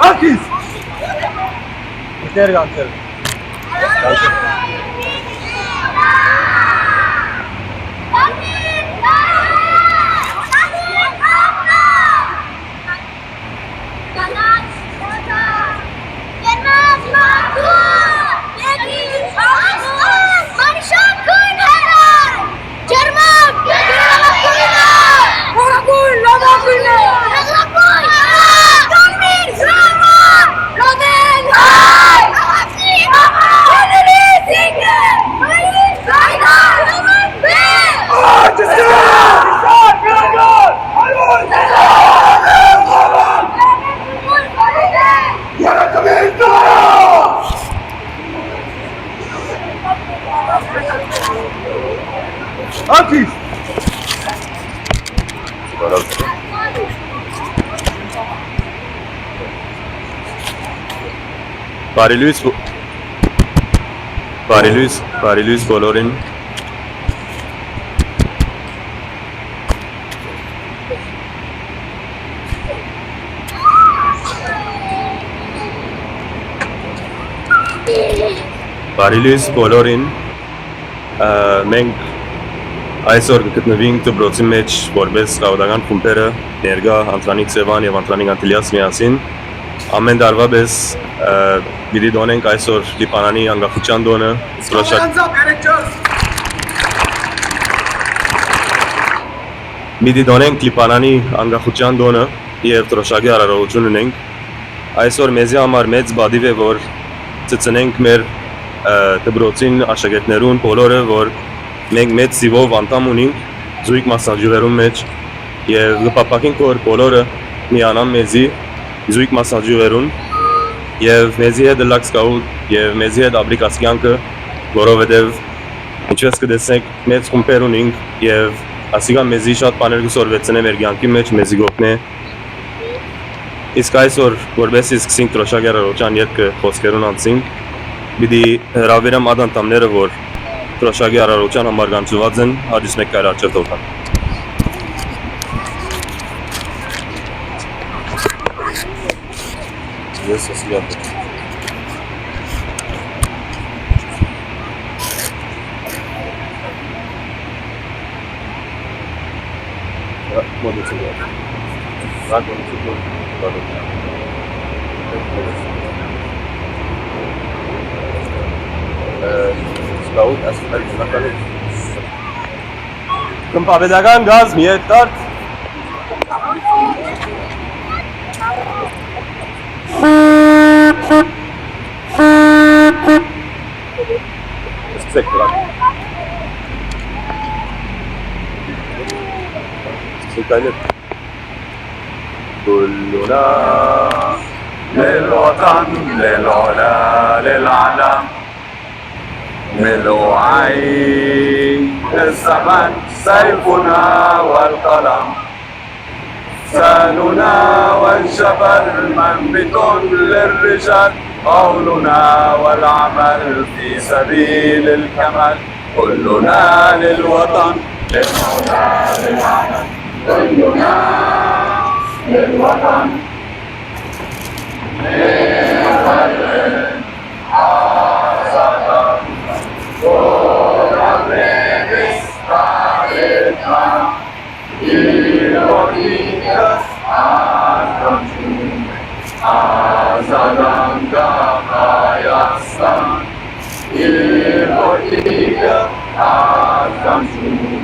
Akis! Gel gel. Akis! Բարելույս բոլորին։ Մենք այսօր գտնվենք դպրոցի մեջ որպես խաղաղական խումբերը ներկա Անտրանիկ Սևան եւ Անտրանիկ Անտիլիաս միասին ամեն տարվա պես պիտի դոնենք այսօր Լիբանանի անկախության տոնը Պիտի դոնենք Լիբանանի անկախության տոնը եւ դրոշակի արարողություն ունենք այսօր մեզի համար մեծ բադիվ է որ ծծնենք մեր դպրոցին աշակերտներուն բոլորը որ մենք մեծ սիվով անդամ ունենք զույգ մասնաճյուղերում մեջ եւ գպապակենք որ բոլորը միանան մեզի զույգ մասնաճյուղերուն եւ մեզի հետ լաքս կաուտ եւ մեզի հետ աբրիկաս կյանքը որովհետեւ ինչպես կտեսնեք մեծ խումբեր ունենք եւ ասիկա մեզի շատ բաներ կսորվեցնե մեր կյանքի մեջ մեզի գոհնե իսկ այսօր որպես սկսենք դրոշակի արարողության երկը խոսքերուն անցինք պիտի հրավիրեմ այդ անդամները որ դրոշակի արարողության համար գանձված են հաջից մեկ կայլ արջև թողան Ես ասի ապետ Մոդեցին Ռակ մոդեցին Սկաուտ ասպարի զնակալի Կմպավետական գազ մի հետ տարդ Սկսեք դրակ Սկսեք այլև Կուլլունա Լելոտան լելոլա լելալամ ملو عين الزمن سيفنا والقلم لساننا والجبل منبت للرجال قولنا والعمل في سبيل الكمال كلنا للوطن للمولى للعمل كلنا للوطن Azadam Aslan, İlmortiga, Azamşun,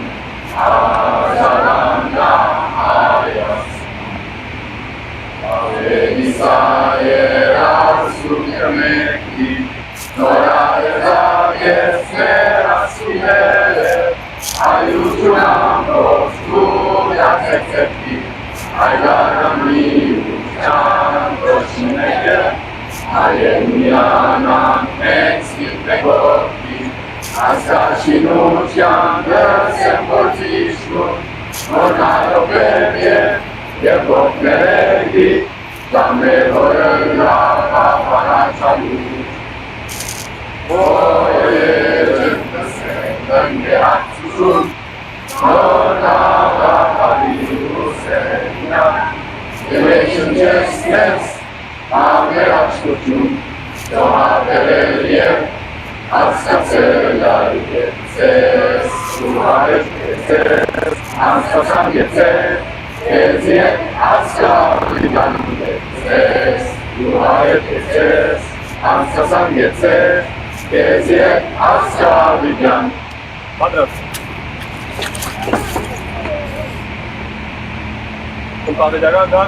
Azalanda, Ayas. Avenisaera, Sukemekti, Noraeza, Gesmera, Sumele, Ayutunam, Rostuya, Teksepti, Aygarami, Uchan, Roshinege, Ayemianan, Menski, Pegorti, Askashinuchan, Semportishnu, Mornaro Bebie, Yevok Meregi, Dame Horela, Papanachanu. Oye, Denge Atsusun, Mornara Pariusena, Election Justice, Amerachkuchun, Dohaberelie, Askacelar Getzes, Suharet Getzes, Askasam Getzes, Eziek Askaligan Getzes, Suharet Getzes, Askasam Getzes, Eziek Askaligan. Padre. Compadre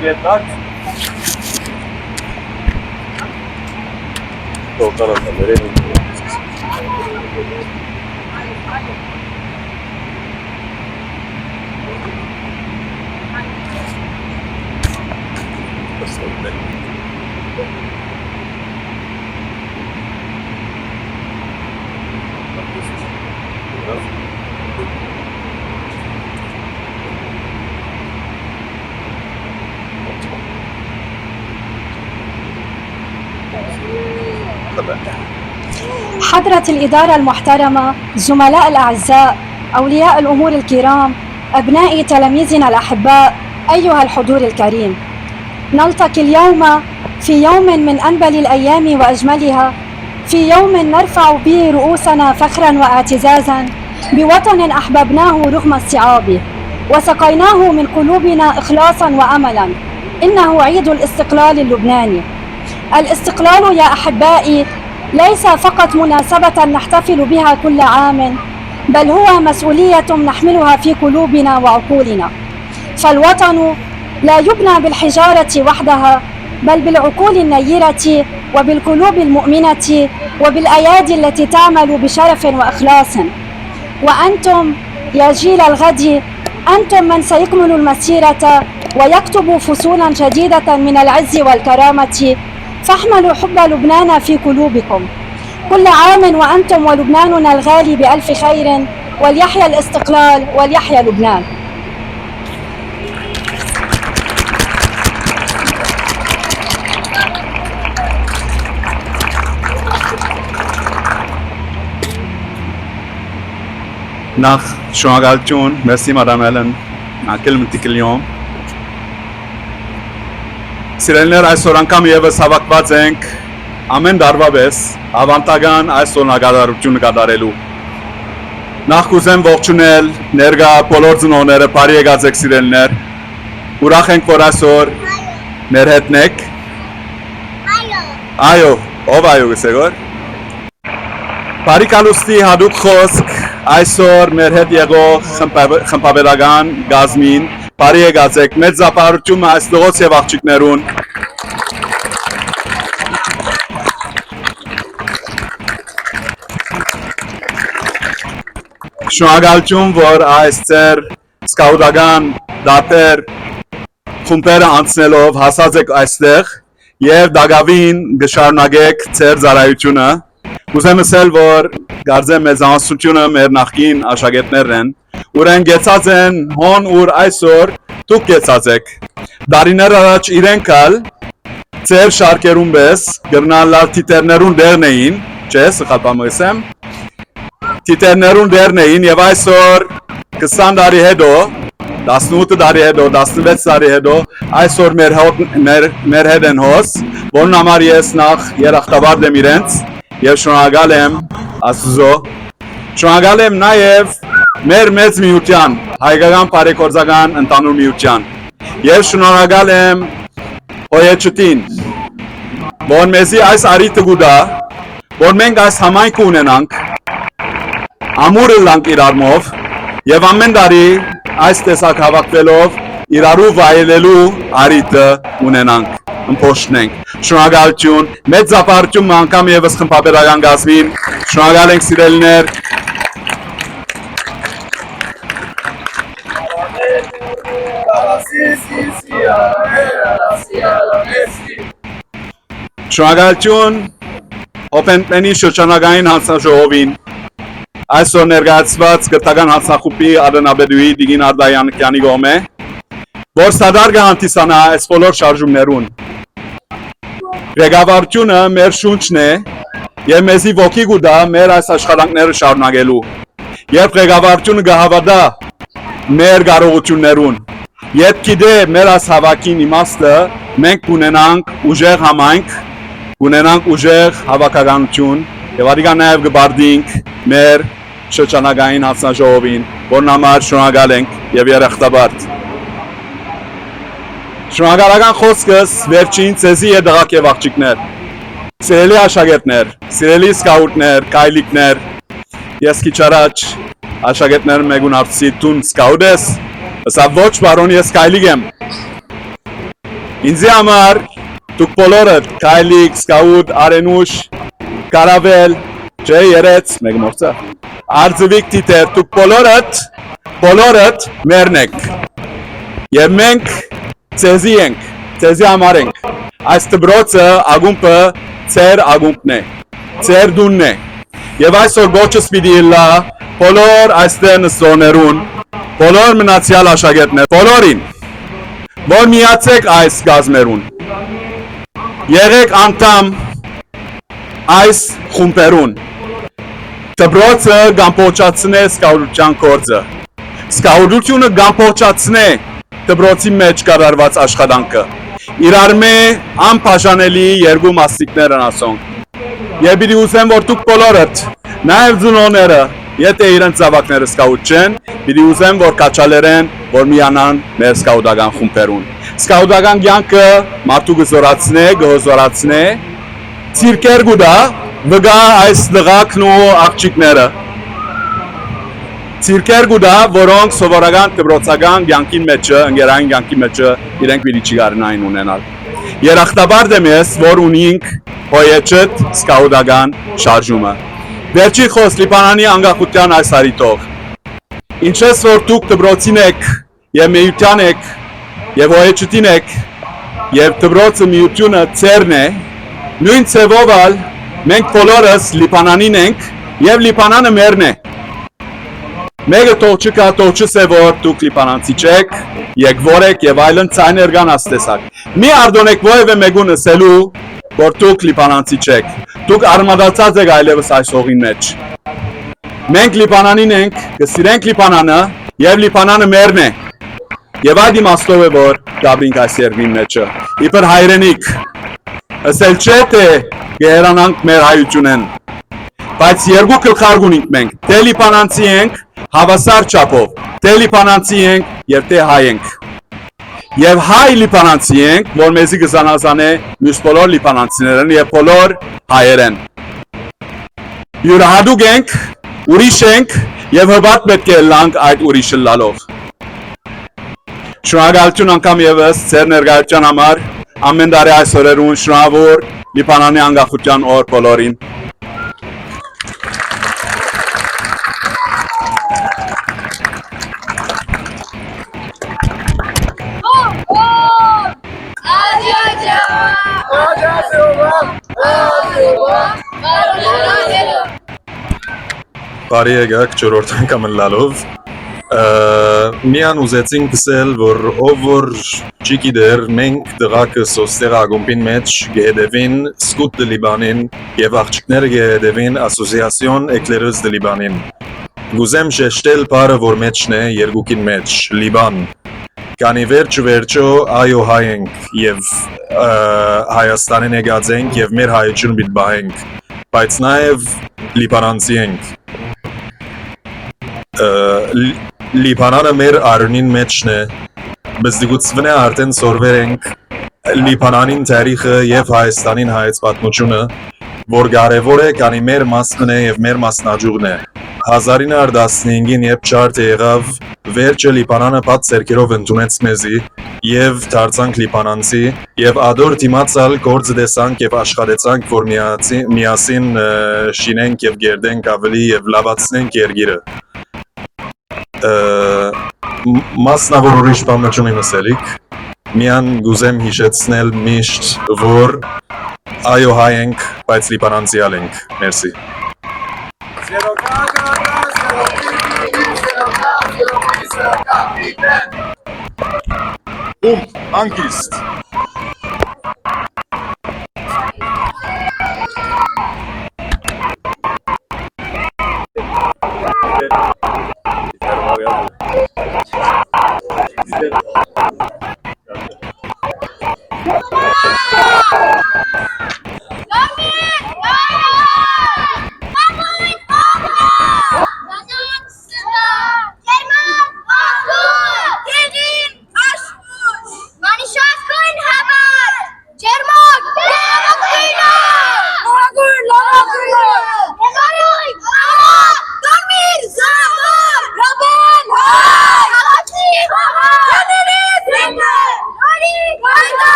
Vietnam. Voltando a câmera. حضرة الإدارة المحترمة، زملاء الأعزاء، أولياء الأمور الكرام، أبناء تلاميذنا الأحباء، أيها الحضور الكريم، نلتقي اليوم في يوم من أنبل الأيام وأجملها، في يوم نرفع به رؤوسنا فخرا واعتزازا بوطن أحببناه رغم الصعاب وسقيناه من قلوبنا إخلاصا وأملا. إنه عيد الاستقلال اللبناني. الاستقلال يا أحبائي ليس فقط مناسبة نحتفل بها كل عام، بل هو مسؤولية نحملها في قلوبنا وعقولنا. فالوطن لا يبنى بالحجارة وحدها، بل بالعقول النيرة وبالقلوب المؤمنة وبالأيادي التي تعمل بشرف وإخلاص. وأنتم يا جيل الغد، أنتم من سيكمل المسيرة ويكتب فصولا جديدة من العز والكرامة. فاحملوا حب لبنان في قلوبكم. كل عام وأنتم ولبناننا الغالي بألف خير، وليحيى الاستقلال وليحيى لبنان. Նախ շնորհակալություն, մերսի մադամ Էլեն, անկել մտիկլիոն։ Սիրելիներ, այսօր անգամ եւս հավաքված ենք ամեն դարվա պես ավանդական այսօր նկարարությունը կատարելու։ Նախ կուզեմ ողջունել ներկա բոլոր ծնողները, բարի եկած եք սիրելիներ։ Ուրախ ենք, որ այսօր մեր հետն եք։ Այո, ով այո գսեք որ։ Բարի կալուստի հadoop խոսք այսօր մեր հետ եղող խմբաբերական գազմին բարի եկած եք, մեծ զապարություն այս դողոց եւ աղջիկներուն։ Շնորհակալություն, որ այս ծեր սկաուտական դատեր խումբերը անցնելով հասած եք այստեղ եւ դակավին գշարունակեք ծեր ծառայությունը։ Ուզեմ ասել, որ գարձեմ մեծ անսությունը մեր նախկին աշակերտներն են, ուրեն գեցած են հոն ուր այսօր դուք գեցած եք։ Դարիներ առաջ իրենք ալ ծեր շարքերուն պես գրնալալ թիտերներուն դերն էին, չէ, սխալպամ ասեմ, թիտերներուն դերն էին եւ այսօր 20 տարի հետո, 18 տարի հետո, 16 տարի հետո այսօր մեր հետ են հոս, որն համար ես նախ երախտաբար եմ իրենց եւ շնորհակալ եմ Աստծո, շնորհակալ եմ նաեւ մեր մեծ միության, հայկական բարեգործական ընդհանուր միության եւ շնորհակալ եմ OECD-ին, որ մեզի այս արիտը գուտա որ մենք այս համայնքը ունենանք, ամուրը լանք իրարմով եւ ամեն տարի այս տեսակ հավաքվելով իրարու վայելելու արիտը ունենանք, ըմփոշնենք։ Շնորհակալություն, մեծ զապարություն անգամ եւս խմբաբերական գազմին, շնորհակալ ենք սիրելիներ։ Շնորհակալություն Օփենտմենի շրջանագային հանձնաժողովին, այսօր ներկայացված կրթական հանձնախումբի արտոնաբեդուի Տիգին Արտայանյանի կողմէ, որ սադարգը հանդիսանա այս բոլոր շարժումներուն։ Ղեկավարությունը մեր շունչն է եւ մեզի ոգի կուտա մեր այս աշխատանքները շարունակելու։ Երբ ղեկավարությունը կհավատա մեր կարողություններուն, երբ գիտե մեր այս հավաքին իմաստը, մենք կունենանք ուժեղ համայնք, կունենանք ուժեղ հավաքականություն եւ արիգա նաեւ կբարդինք մեր շրջանագային հանձնաժողովին, որն համար շնորհակալ ենք եւ երախտաբարդ։ Շնորհակալական խոսքս վերջին ցեզի է դղակ եւ աղջիկներ, սիրելի աշակերտներ, սիրելի սկաուտներ, կայլիկներ, ես քիչ առաջ աշակերտներ մեգուն արծի տուն սկաուտ ես, ասա ոչ բարոն ես կայլիկ եմ։ Ինձի համար դուք բոլորը կայլիկ, սկաուտ, արենուշ, կարավել, ջե երեց, մեկ մորցա, արձվիկ տիտեր, դուք բոլորըդ մերն եք։ Եվ մենք ցեզի ենք, ցեզի համար ենք։ Այս դբրոցը ագումբը ծեր ագումբն է, ծեր դունն է։ Եվ այսօր գոչս պիտի լա բոլոր այստեղ նստողներուն, բոլոր մնացյալ աշակերտներ, բոլորին, որ միացեք այս գազմերուն։ Եղեք անդամ այս խումբերուն։ Դբրոցը գամփոչացնե սկաուտության գործը։ Սկաուտությունը գամփոչացնե դբրոցի մեջ կառավարված աշխատանքը։ Իրար մե անբաժանելի երկու մասնիկներ են ասոնք։ Եվ պիտի ուզեմ, որ դուք բոլորդ, նաև ծնողները, եթե իրենց զավակները սկաուտ չեն, պիտի ուզեմ, որ կաչալերեն, որ միանան մեր սկաուտական խումբերուն։ Սկաուտական կյանքը մարդու կզորացնե, ցիրկեր գուտա, վգա այս դղակն ու աղջիկները։ Ցիրկեր գուտա, որոնք սովորական դպրոցական կյանքի մեջը, ընկերային կյանքի մեջը իրենք պիտի չկարողանային ունենալ։ Երախտաբար եմ ես, որ ունենք հոյեջդ սկաուտական շարժումը։ Վերջի խոս Լիբանանի անկախության այս արիտով։ Ինչպես որ դուք դպրոցին եք, եւ միության եք, եւ հոյեջդին եք, եւ դպրոցը միությունը ծերն է, նույն ցևով մենք բոլորս Լիբանանին ենք եւ Լիբանանը մերն է։ Մեկը տոչիկա տոչսե որ դուք լիբանանցի չեք, եկվոր եք եւ այլն ցայներ կան աստեսակ։ Մի արդոնեք ովևէ մեկուն ասելու, որ դուք լիբանանցի չեք։ Դուք արմատացած եք այլևս այս հողին մեջ։ Մենք Լիբանանին ենք, կսիրենք Լիբանանը եւ Լիբանանը մերն է։ Եվ այդ իմաստով է որ գաբրինք այս երկրի մեջը։ Իբր հայրենիք։ Ասել չէ թե գերանանք մեր հայությունեն։ Բայց երկու գլխարկ ունենք մենք։ Դե լիբանանցի ենք հավասար չափով, դե լիբանանցի ենք եւ դե հայ ենք։ Եվ հայ լիբանանցի ենք, որ մեզի կզանազանե մյուս բոլոր լիբանանցիներն եւ բոլոր հայերեն։ Յուրահատուկ ենք, ուրիշ ենք եւ հբատ պետք է լանք այդ ուրիշը լալով։ Շնորհակալություն անգամ եւս ձեր ներկայության համար, ամեն տարի այս օրերուն շնորհավոր Լիբանանի անկախության օր բոլորին։ Բարի եկաք չորրորդ անգամ լալով միան ուզեցինք գսել որ ով որ չի գիտեր մենք դղակը սոստեղ ագումբին մեջ գեհդևին սկուտ դե Լիբանին եւ աղջիկները գեհդևին ասոցիացիոն էկլերոս դե Լիբանին գուզեմ շեշտել բարը որ մեջն է երկուքին մեջ Լիբան կանի վերջո այո հայ ենք եւ Հայաստանին եկած ենք եւ մեր հայություն պիտի բահենք բայց նաեւ լիբանանցի ենք Լիբանանը մեր արունին մեջն է բզդիգուցվնե արդեն սորվեր ենք Լիբանանին տարիխը եւ Հայաստանին հայց պատմությունը որ կարևոր է, քանի մեր մասն է եւ մեր մասնաճյուղն է։ 1915-ին երբ չարթը եղավ, վերջը Լիբանանը բաց ձեռքերով ընդունեց մեզի եւ դարձանք լիբանանցի եւ ադոր դիմացալ գործ տեսանք եւ աշխատեցանք, որ միասին շինենք եւ գերդենք ավելի եւ լավացնենք երկիրը։ Մասնավոր ուրիշ բան չունեմ ասելիք։ Միան գուզեմ հիշեցնել միշտ, որ այո հայ ենք, բայց լիբանանցի ենք։ Մերսի։ Անկիստ։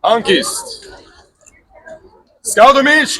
Անկիստ։ Սկաուդը միշ։